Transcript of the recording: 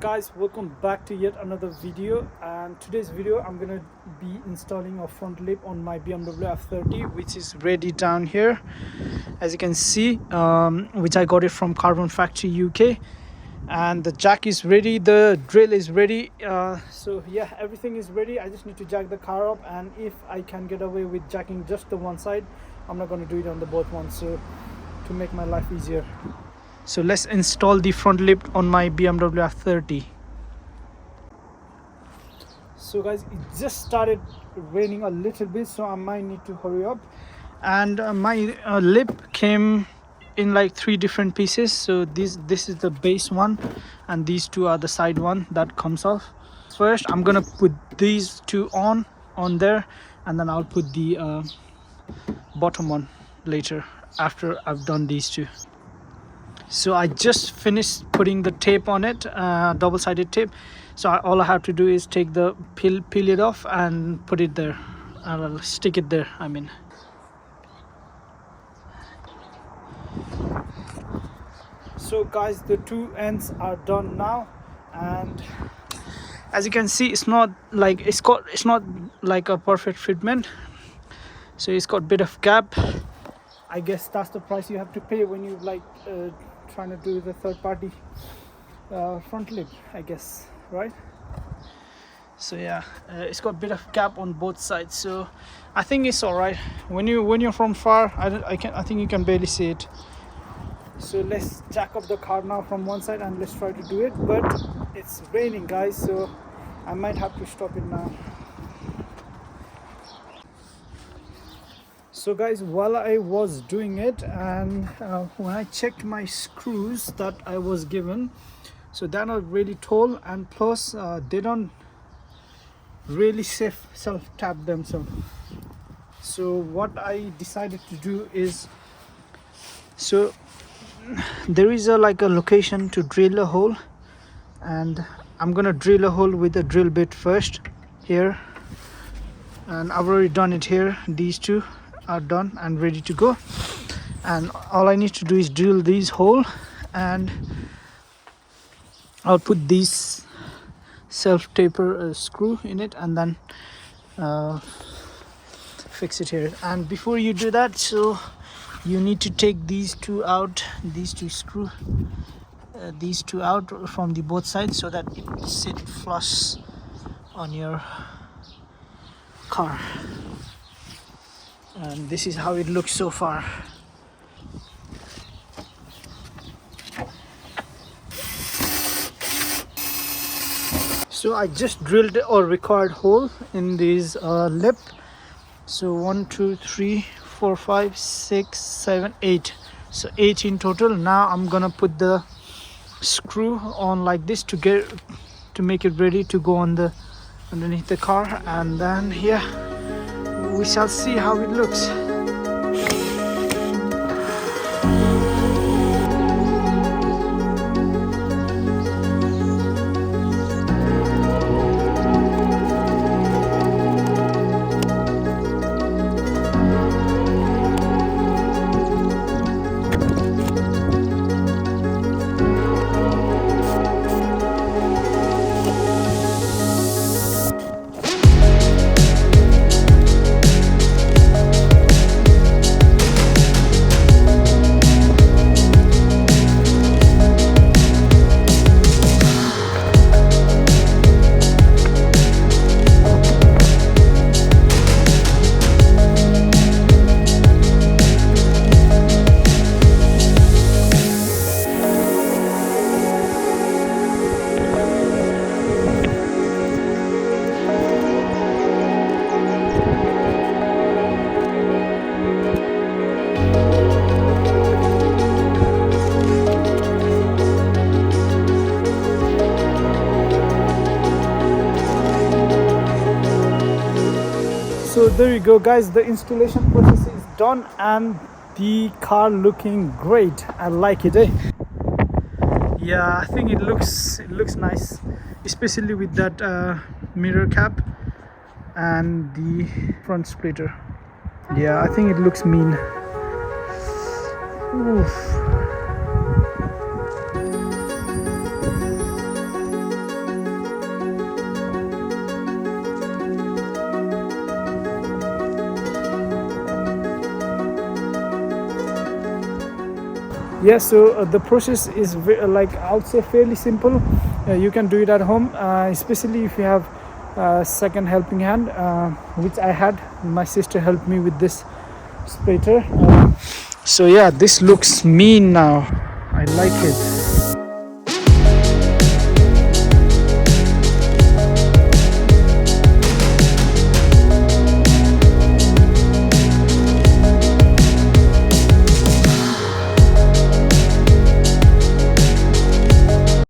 Guys, welcome back to yet another video, and today's video I'm gonna be installing a front lip on my BMW F30, which is ready down here, as you can see, which I got it from Carbon Factory UK. And the jack is ready, the drill is ready, so yeah, everything is ready. I just need to jack the car up, and if I can get away with jacking just the one side, I'm not going to do it on the both ones, so to make my life easier. So let's install the front lip on my BMW F30. So guys, it just started raining a little bit, so I might need to hurry up. And my lip came in like 3 different pieces. So this is the base one, and these 2 are the side one that comes off. First I'm gonna put these 2 on there, and then I'll put the bottom one later after I've done these 2. So I just finished putting the tape on it, double-sided tape. So all I have to do is take the peel it off and put it there, and I'll stick it there, I mean. So guys, the 2 ends are done now, and as you can see, it's not like a perfect fitment, so it's got a bit of gap. I guess that's the price you have to pay when you trying to do the third-party front lip, I guess, right? So yeah, it's got a bit of gap on both sides, so I think it's all right. When you're from far, I think you can barely see it. So let's jack up the car now from one side, and let's try to do it. But it's raining, guys, so I might have to stop it now. So guys, while I was doing it, and when I checked my screws that I was given, so they're not really tall, and plus they don't really self-tap themselves. So what I decided to do is, so there is a location to drill a hole, and I'm gonna drill a hole with a drill bit first here, and I've already done it here. These 2 are done and ready to go, and all I need to do is drill these hole, and I'll put these self-taper screw in it, and then fix it here. And before you do that, so you need to take these 2 out, these 2 screw these 2 out from the both sides, so that it sit flush on your car. And this is how it looks so far. So I just drilled or required hole in this lip. So 1 2 3 4 5 6 7 8, so 8 in total. Now I'm gonna put the screw on like this to make it ready to go on the underneath the car, and then yeah, we shall see how it looks. So there you go, guys, the installation process is done, and the car looking great. I like it, eh? Yeah, I think it looks nice, especially with that mirror cap and the front splitter. Yeah, I think it looks mean. Oof. Yeah, so the process is like I would say fairly simple. You can do it at home, especially if you have second helping hand, which I had. My sister helped me with this splitter. So yeah, this looks mean now. I like it.